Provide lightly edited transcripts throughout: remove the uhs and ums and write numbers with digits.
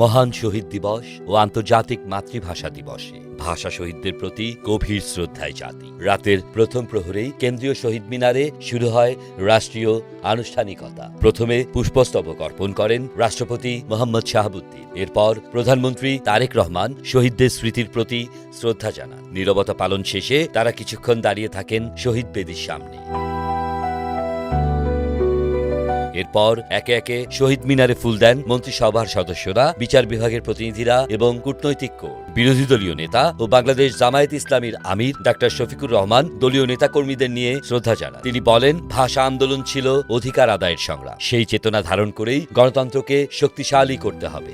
মহান শহীদ দিবস ও আন্তর্জাতিক মাতৃভাষা দিবসে ভাষা শহীদদের প্রতি গভীর শ্রদ্ধায় জাতি। রাতের প্রথম প্রহরেই কেন্দ্রীয় শহীদ মিনারে শুরু হয় রাষ্ট্রীয় আনুষ্ঠানিকতা। প্রথমে পুষ্পস্তবক অর্পণ করেন রাষ্ট্রপতি মোহাম্মদ শাহাবুদ্দিন। এরপর প্রধানমন্ত্রী তারেক রহমান শহীদদের স্মৃতির প্রতি শ্রদ্ধা জানান। নীরবতা পালন শেষে তারা কিছুক্ষণ দাঁড়িয়ে থাকেন শহীদ বেদির সামনে। এরপর একে একে শহীদ মিনারে ফুল দেন মন্ত্রিসভার সদস্যরা, বিচার বিভাগের প্রতিনিধিরা এবং কূটনৈতিক কোর। বিরোধী দলীয় নেতা ও বাংলাদেশ জামায়াত ইসলামীর আমির ডাক্তার শফিকুর রহমান দলীয় নেতাকর্মীদের নিয়ে শ্রদ্ধা জানান। তিনি বলেন, ভাষা আন্দোলন ছিল অধিকার আদায়ের সংগ্রাম। সেই চেতনা ধারণ করেই গণতন্ত্রকে শক্তিশালী করতে হবে।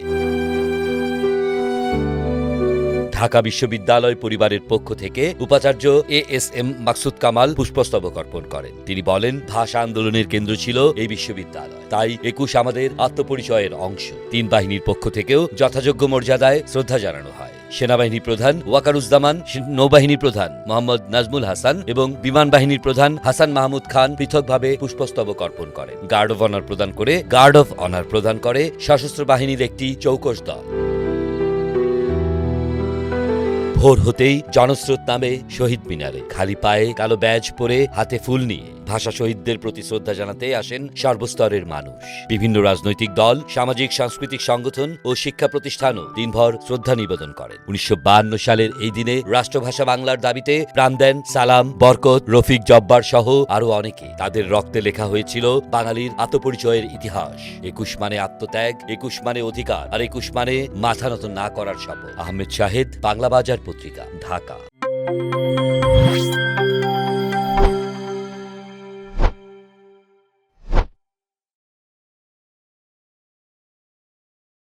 ঢাকা বিশ্ববিদ্যালয় পরিবারের পক্ষ থেকে উপাচার্য ASM মাকসুদ কামাল পুষ্পস্তবক অর্পণ করেন। তিনি বলেন, ভাষা আন্দোলনের কেন্দ্র ছিল এই বিশ্ববিদ্যালয়, তাই ২১ আমাদের আত্মপরিচয়ের অংশ। তিন বাহিনীর পক্ষ থেকেও যথাযোগ্য মর্যাদায় শ্রদ্ধা জানানো হয়। সেনাবাহিনী প্রধান ওয়াকারুজ্জামান, নৌবাহিনী প্রধান মোহাম্মদ নাজমুল হাসান এবং বিমান বাহিনীর প্রধান হাসান মাহমুদ খান পৃথকভাবে পুষ্পস্তবক অর্পণ করেন। গার্ড অফ অনার প্রদান করে সশস্ত্র বাহিনীর একটি চৌকস দল। ভোর হতেই জনস্রোত নামে শহীদ মিনারে। খালি পায়ে, কালো ব্যাজ পরে, হাতে ফুল নিয়ে ভাষা শহীদদের প্রতি শ্রদ্ধা জানাতে আসেন সর্বস্তরের মানুষ। বিভিন্ন রাজনৈতিক দল, সামাজিক সাংস্কৃতিক সংগঠন ও শিক্ষা প্রতিষ্ঠানও দিনভর শ্রদ্ধা নিবেদন করেন। ১৯৫২ সালের এই দিনে রাষ্ট্রভাষা বাংলার দাবিতে প্রাণ দেন সালাম, বরকত, রফিক জব্বার সহ আরো অনেকে। তাদের রক্তে লেখা হয়েছিল বাঙালির আত্মপরিচয়ের ইতিহাস। ২১ মানে আত্মত্যাগ, ২১ মানে অধিকার, আর ২১ মানে মাথা নত না করার শপথ। আহমেদ শাহেদ, বাংলা বাজার পত্রিকা, ঢাকা।